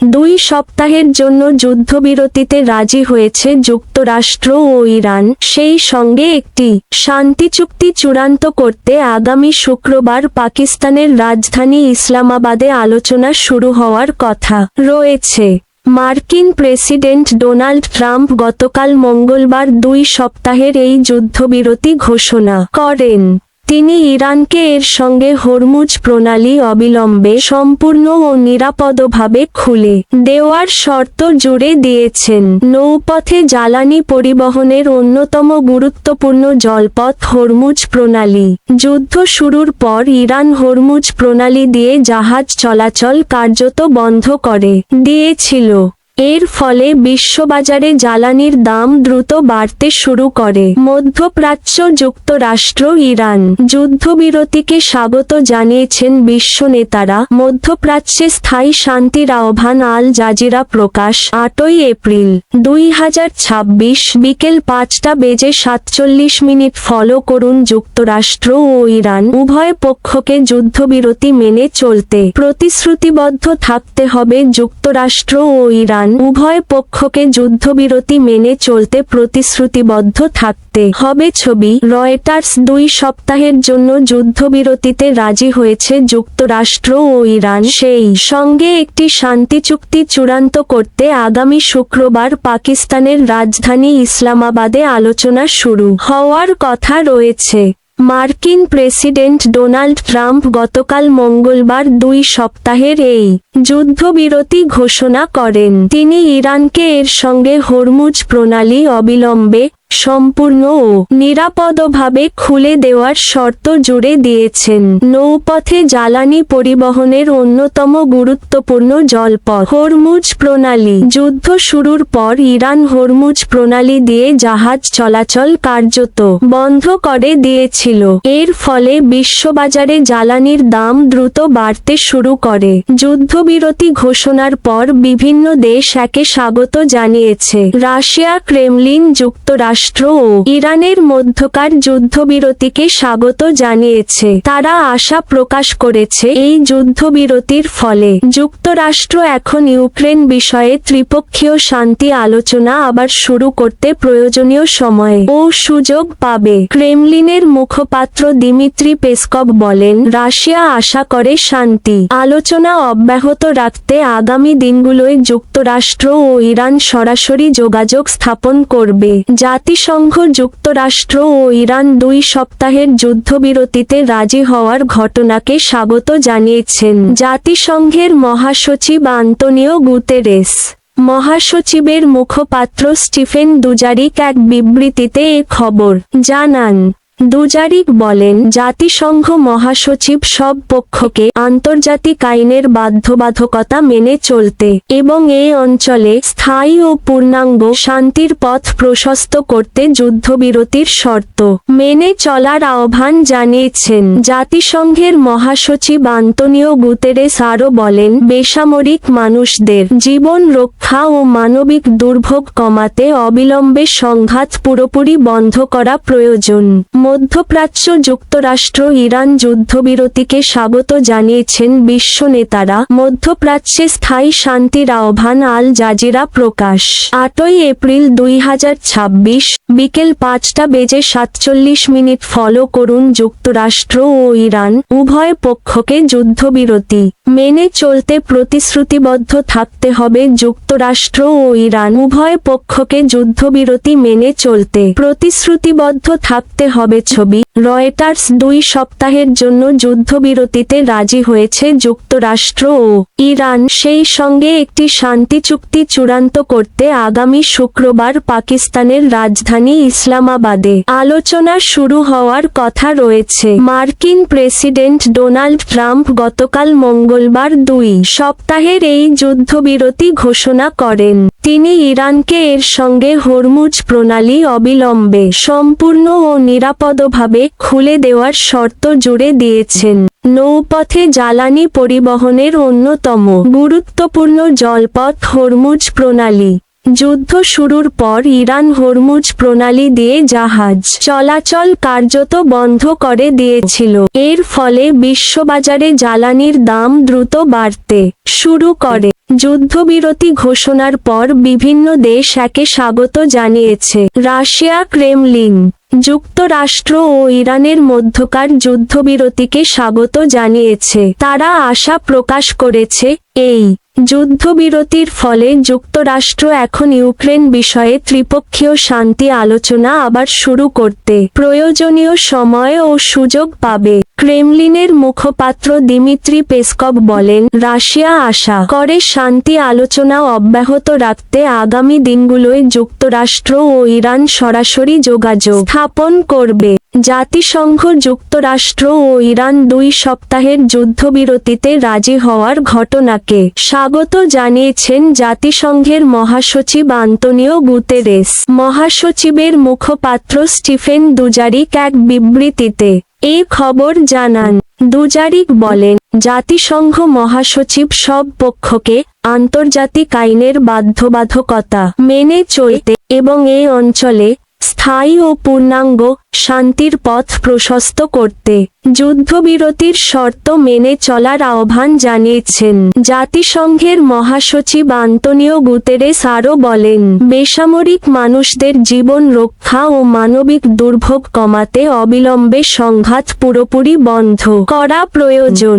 2 সপ্তাহের জন্য যুদ্ধবিরতিতে রাজি হয়েছে যুক্তরাষ্ট্র ও ইরান, সেই সঙ্গে একটি শান্তি চুক্তি চূড়ান্ত করতে আগামী শুক্রবার পাকিস্তানের রাজধানী ইসলামাবাদে আলোচনা শুরু হওয়ার কথা রয়েছে। মার্কিন প্রেসিডেন্ট ডোনাল্ড ট্রাম্প গতকাল মঙ্গলবার 2 সপ্তাহের এই যুদ্ধবিরতি ঘোষণা করেন। তিনি ইরানকে এর সঙ্গে হরমুজ প্রণালী অবিলম্বে সম্পূর্ণ ও নিরাপদভাবে খুলে দেওয়ার শর্ত জুড়ে দিয়েছেন। নৌপথে জ্বালানি পরিবহনের অন্যতম গুরুত্বপূর্ণ জলপথ হরমুজ প্রণালী। যুদ্ধ শুরুর পর ইরান হরমুজ প্রণালী দিয়ে জাহাজ চলাচল কার্যত বন্ধ করে দিয়েছিল। এর ফলে বিশ্ববাজারে জ্বালানির দাম দ্রুত বাড়তে শুরু করে। মধ্যপ্রাচ্য, যুক্তরাষ্ট্র, ইরান যুদ্ধবিরতিকে স্বাগত জানিয়েছেন বিশ্ব নেতারা। মধ্যপ্রাচ্যে স্থায়ী শান্তির আহ্বান আল জাজিরা প্রকাশ। 8ই এপ্রিল 2026 বিকেল 5:47 ফলো করুন। যুক্তরাষ্ট্র ও ইরান উভয় পক্ষকে যুদ্ধবিরতি মেনে চলতে প্রতিশ্রুতিবদ্ধ থাকতে হবে। যুক্তরাষ্ট্র ও ইরান উভয় পক্ষকে যুদ্ধবিরতি মেনে চলতে প্রতিশ্রুতিবদ্ধ থাকতে হবে। ছবি রয়টার্স। 2 সপ্তাহের জন্য যুদ্ধবিরতিতে রাজি হয়েছে যুক্তরাষ্ট্র ও ইরান, সেই সঙ্গে একটি শান্তি চুক্তি চূড়ান্ত করতে আগামী শুক্রবার পাকিস্তানের রাজধানী ইসলামাবাদে আলোচনা শুরু হওয়ার কথা রয়েছে। মার্কিন প্রেসিডেন্ট ডোনাল্ড ট্রাম্প গতকাল মঙ্গলবার 2 সপ্তাহের এই যুদ্ধবিরতি ঘোষণা করেন। তিনি ইরানকে এর সঙ্গে হরমুজ প্রণালী অবিলম্বে সম্পূর্ণ ও নিরাপদভাবে খুলে দেওয়ার শর্ত জুড়ে দিয়েছেন। নৌপথে জ্বালানি পরিবহনের অন্যতম গুরুত্বপূর্ণ জলপথ হরমুজ প্রণালী। যুদ্ধ শুরুর পর ইরান হরমুজ প্রণালী দিয়ে জাহাজ চলাচল কার্যত বন্ধ করে দিয়েছিল। এর ফলে বিশ্ববাজারে জ্বালানির দাম দ্রুত বাড়তে শুরু করে। যুদ্ধবিরতি ঘোষণার পর বিভিন্ন দেশ একে স্বাগত জানিয়েছে। রাশিয়া, ক্রেমলিন যুক্তরাষ্ট্র ও ইরানের মধ্যকার যুদ্ধবিরতিকে স্বাগত জানিয়েছে। তারা আশা প্রকাশ করেছে এই যুদ্ধবিরতির ফলে যুক্তরাষ্ট্র এখন ইউক্রেন বিষয়ে ত্রিপক্ষীয় শান্তি আলোচনা আবার শুরু করতে প্রয়োজনীয় সময় ও সুযোগ পাবে। ক্রেমলিনের মুখপাত্র দিমিত্রি পেসকভ বলেন, রাশিয়া আশা করে শান্তি আলোচনা অব্যাহত রাখতে আগামী দিনগুলোয় যুক্তরাষ্ট্র ও ইরান সরাসরি যোগাযোগ স্থাপন করবে। জাতিসংঘ যুক্তরাষ্ট্র ও ইরান 2 সপ্তাহের যুদ্ধবিরতিতে রাজি হওয়ার ঘটনাকে স্বাগত জানিয়েছেন জাতিসংঘের মহাসচিব আন্তোনিও গুতেরেস। মহাসচিবের মুখপাত্র স্টিফেন দুজারিক এক বিবৃতিতে এ খবর জানান। দুজারিক বলেন, জাতিসংঘ মহাসচিব সব পক্ষকে আন্তর্জাতিক আইনের বাধ্যবাধকতা মেনে চলতে এবং এই অঞ্চলে স্থায়ী ও পূর্ণাঙ্গ শান্তির পথ প্রশস্ত করতে যুদ্ধবিরতির শর্ত মেনে চলার আহ্বান জানিয়েছেন। জাতিসংঘের মহাসচিব আন্তোনিও গুতেরেস আরও বলেন, বেসামরিক মানুষদের জীবন রক্ষা ও মানবিক দুর্ভোগ কমাতে অবিলম্বে সংঘাত পুরোপুরি বন্ধ করা প্রয়োজন। মধ্যপ্রাচ্য, যুক্তরাষ্ট্র, ইরান যুদ্ধবিরতিকে স্বাগত জানিয়েছেন বিশ্ব নেতারা। মধ্যপ্রাচ্যে স্থায়ী শান্তির আহ্বান আল জাজিরা প্রকাশ। 8ই এপ্রিল 2026 বিকেল 5:47 ফলো করুন। যুক্তরাষ্ট্র ও ইরান উভয় পক্ষকে যুদ্ধবিরতি মেনে চলতে প্রতিশ্রুতিবদ্ধ থাকতে হবে। যুক্তরাষ্ট্র ও ইরান উভয় পক্ষকে যুদ্ধবিরতি মেনে চলতে প্রতিশ্রুতিবদ্ধ থাকতে হবে। ছবি রয়টার্স। 2 সপ্তাহের জন্য যুদ্ধবিরতিতে রাজি হয়েছে যুক্তরাষ্ট্র ও ইরান, সেই সঙ্গে একটি শান্তি চুক্তি চূড়ান্ত করতে আগামী শুক্রবার পাকিস্তানের রাজধানী ইসলামাবাদে আলোচনা শুরু হওয়ার কথা রয়েছে। মার্কিন প্রেসিডেন্ট ডোনাল্ড ট্রাম্প গতকাল মঙ্গলবার 2 সপ্তাহের এই যুদ্ধবিরতি ঘোষণা করেন। তিনি ইরানকে এর সঙ্গে হরমুজ প্রণালী অবিলম্বে সম্পূর্ণ ও নিরাপদভাবে খুলে দেওয়ার শর্ত জুড়ে দিয়েছেন। নৌপথে জ্বালানি পরিবহনের অন্যতম গুরুত্বপূর্ণ জলপথ হরমুজ প্রণালী। যুদ্ধ শুরুর পর ইরান হরমুজ প্রণালী দিয়ে জাহাজ চলাচল কার্যত বন্ধ করে দিয়েছিল। এর ফলে বিশ্ববাজারে জ্বালানির দাম দ্রুত বাড়তে শুরু করে। যুদ্ধবিরতি ঘোষণার পর বিভিন্ন দেশ একে স্বাগত জানিয়েছে। রাশিয়া, ক্রেমলিন যুক্তরাষ্ট্র ও ইরানের মধ্যকার যুদ্ধবিরতিকে স্বাগত জানিয়েছে। তারা আশা প্রকাশ করেছে, এই যুদ্ধবিরতির ফলে যুক্তরাষ্ট্র এখন ইউক্রেন বিষয়ে ত্রিপক্ষীয় শান্তি আলোচনা আবার শুরু করতে প্রয়োজনীয় সময় ও সুযোগ পাবে। ক্রেমলিনের মুখপাত্র দিমিত্রি পেসকভ বলেন, রাশিয়া আশা করে শান্তি আলোচনা অব্যাহত রাখতে আগামী দিনগুলোয় যুক্তরাষ্ট্র ও ইরান সরাসরি যোগাযোগ স্থাপন করবে। জাতিসংঘ যুক্তরাষ্ট্র ও ইরান 2 সপ্তাহের যুদ্ধবিরতিতে রাজি হওয়ার ঘটনাকে স্বাগত জানিয়েছেন জাতিসংঘের মহাসচিব আন্তোনিও গুতেরেস। মহাসচিবের মুখপাত্র স্টিফেন দুজারিক এক বিবৃতিতে এই খবর জানান। দুজারিক বলেন, জাতিসংঘ মহাসচিব সব পক্ষকে আন্তর্জাতিক আইনের বাধ্যবাধকতা মেনে চলতে এবং এই অঞ্চলে স্থায়ী ও পূর্ণাঙ্গ শান্তির পথ প্রশস্ত করতে যুদ্ধবিরতির শর্ত মেনে চলার আহ্বান জানিয়েছেন। জাতিসংঘের মহাসচিব আন্তোনিও গুতেরেস আরও বলেন, বেসামরিক মানুষদের জীবন রক্ষা ও মানবিক দুর্ভোগ কমাতে অবিলম্বে সংঘাত পুরোপুরি বন্ধ করা প্রয়োজন।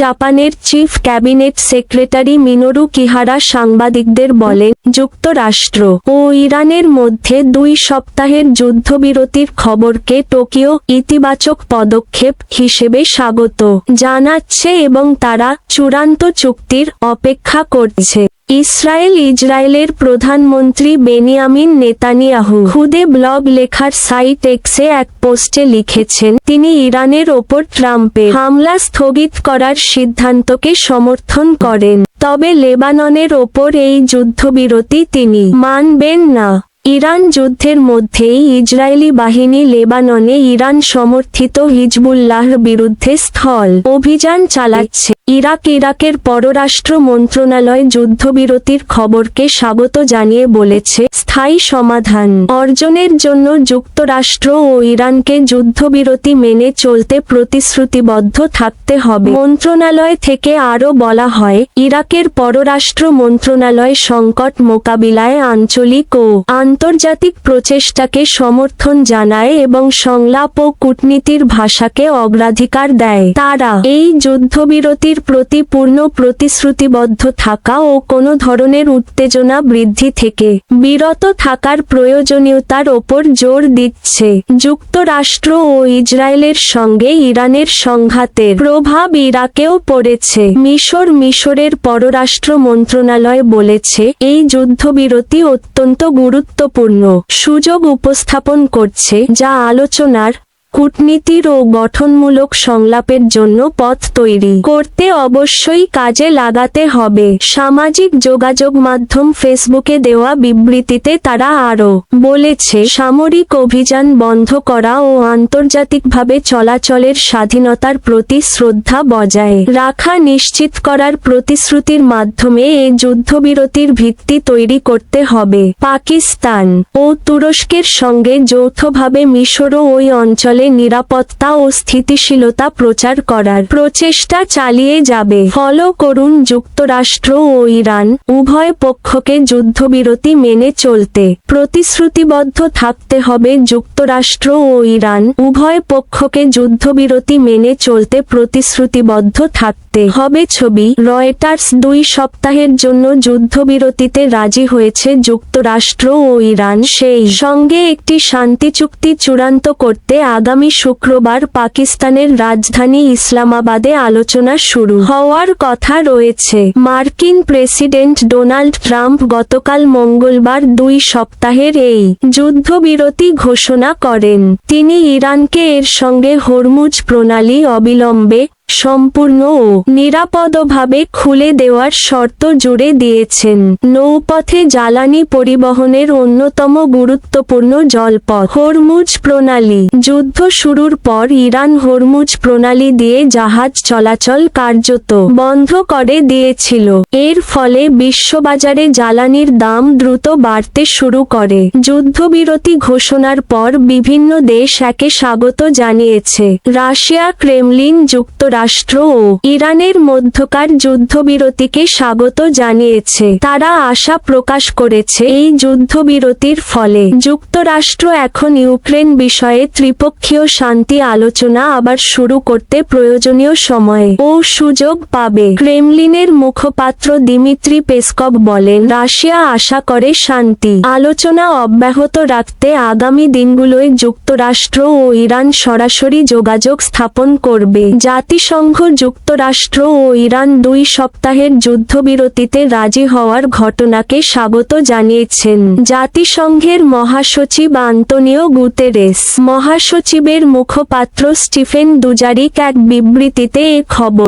জাপানের চিফ ক্যাবিনেট সেক্রেটারি মিনোরু কিহারা সাংবাদিকদের বলেন, যুক্তরাষ্ট্র ও ইরানের মধ্যে 2 সপ্তাহের যুদ্ধবিরতির খবরকে টোকিও ইতিবাচক পদক্ষেপ হিসেবে স্বাগত জানাচ্ছে এবং তারা চূড়ান্ত চুক্তির অপেক্ষা করছে। ইসরায়েলের প্রধানমন্ত্রী বেনিয়ামিন নেতানিয়াহু খুদে ব্লগ লেখার সাইট এক্সে এক পোস্টে লিখেছেন, তিনি ইরানের ওপর ট্রাম্পের হামলা স্থগিত করার সিদ্ধান্তকে সমর্থন করেন, তবে লেবাননের ওপর এই যুদ্ধবিরতি তিনি মানবেন না। ইরান যুদ্ধের মধ্যেই ইসরায়েলি বাহিনী লেবাননে ইরান সমর্থিত হিজবুল্লাহর বিরুদ্ধে স্থল অভিযান চালাচ্ছে। ইরাকের পররাষ্ট্র মন্ত্রণালয় যুদ্ধবিরতির খবরকে স্বাগত জানিয়ে বলেছে, স্থায়ী সমাধান অর্জনের জন্য যুক্তরাষ্ট্র ও ইরানকে যুদ্ধবিরতি মেনে চলতে প্রতিশ্রুতিবদ্ধ থাকতে হবে। মন্ত্রণালয় থেকে আরও বলা হয়, ইরাকের পররাষ্ট্র মন্ত্রণালয় সংকট মোকাবিলায় আঞ্চলিক ও আন্তর্জাতিক প্রচেষ্টাকে সমর্থন জানায় এবং সংলাপ ও কূটনীতির ভাষাকে অগ্রাধিকার দেয়। তারা এই যুদ্ধবিরতির প্রতি পূর্ণ প্রতিশ্রুতিবদ্ধ থাকা ও কোনো ধরনের উত্তেজনা বৃদ্ধি থেকে বিরত থাকার প্রয়োজনীয়তার ওপর জোর দিচ্ছে। যুক্তরাষ্ট্র ও ইসরায়েলের সঙ্গে ইরানের সংঘাতের প্রভাব ইরাকেও পড়েছে। মিশরের পররাষ্ট্র মন্ত্রণালয় বলেছে, এই যুদ্ধবিরতি অত্যন্ত গুরুত্বপূর্ণ সুযোগ উপস্থাপন করছে, যা আলোচনার, কূটনীতির ও গঠনমূলক সংলাপের জন্য পথ তৈরি করতে অবশ্যই কাজে লাগাতে হবে। সামাজিক যোগাযোগ মাধ্যম ফেসবুকে দেওয়া বিবৃতিতে তারা আরও বলেছে, সামরিক অভিযান বন্ধ করা ও আন্তর্জাতিকভাবে চলাচলের স্বাধীনতার প্রতি শ্রদ্ধা বজায় রাখা নিশ্চিত করার প্রতিশ্রুতির মাধ্যমে এই যুদ্ধবিরতির ভিত্তি তৈরি করতে হবে। পাকিস্তান ও তুরস্কের সঙ্গে যৌথভাবে মিশর ও ওই অঞ্চলে নিরাপত্তা ও স্থিতিশীলতা প্রচার করার প্রচেষ্টা চালিয়ে যাবে। ফলো করুন যুক্তরাষ্ট্র ও ইরান উভয় পক্ষকে যুদ্ধবিরতি মেনে চলতে প্রতিশ্রুতিবদ্ধ থাকতে হবে। যুক্তরাষ্ট্র ও ইরান উভয় পক্ষকে যুদ্ধবিরতি মেনে চলতে প্রতিশ্রুতিবদ্ধ থাকতে হবে। ছবি রয়টার্স। 2 সপ্তাহের জন্য যুদ্ধবিরতিতে রাজি হয়েছে যুক্তরাষ্ট্র ও ইরান, সেই সঙ্গে একটি শান্তি চুক্তি চূড়ান্ত করতে আগামী শুক্রবার পাকিস্তানের রাজধানী ইসলামাবাদে আলোচনা শুরু হওয়ার কথা রয়েছে। মার্কিন প্রেসিডেন্ট ডোনাল্ড ট্রাম্প গতকাল মঙ্গলবার 2 সপ্তাহের এই যুদ্ধবিরতি ঘোষণা করেন। তিনি ইরানকে এর সঙ্গে হরমুজ প্রণালী অবিলম্বে সম্পূর্ণ ও নিরাপদভাবে খুলে দেওয়ার শর্ত জুড়ে দিয়েছেন। নৌপথে জ্বালানি পরিবহনের অন্যতম গুরুত্বপূর্ণ জলপথ হরমুজ প্রণালী। যুদ্ধ শুরুর পর ইরান হরমুজ প্রণালী দিয়ে জাহাজ চলাচল কার্যত বন্ধ করে দিয়েছিল। এর ফলে বিশ্ববাজারে জ্বালানির দাম দ্রুত বাড়তে শুরু করে। যুদ্ধবিরতি ঘোষণার পর বিভিন্ন দেশ একে স্বাগত জানিয়েছে। রাশিয়া ক্রেমলিন যুক্তরাষ্ট্র ও ইরানের মধ্যকার যুদ্ধবিরতিকে স্বাগত জানিয়েছে। তারা আশা প্রকাশ করেছে এই যুদ্ধবিরতির ফলে যুক্তরাষ্ট্র এখন ইউক্রেন বিষয়ে ত্রিপক্ষীয় শান্তি আলোচনা আবার শুরু করতে প্রয়োজনীয় সময় ও সুযোগ পাবে। ক্রেমলিনের মুখপাত্র দিমিত্রি পেসকভ বলেন, রাশিয়া আশা করে শান্তি আলোচনা অব্যাহত রাখতে আগামী দিনগুলোয় যুক্তরাষ্ট্র ও ইরান সরাসরি যোগাযোগ স্থাপন করবে। জাতিসংঘ যুক্তরাষ্ট্র ও ইরান 2 সপ্তাহের যুদ্ধবিরতিতে রাজি হওয়ার ঘটনাকে স্বাগত জানিয়েছেন জাতিসংঘের মহাসচিব আন্তোনিও গুতেরেস। মহাসচিবের মুখপাত্র স্টিফেন দুজারিক এক বিবৃতিতে এ খবর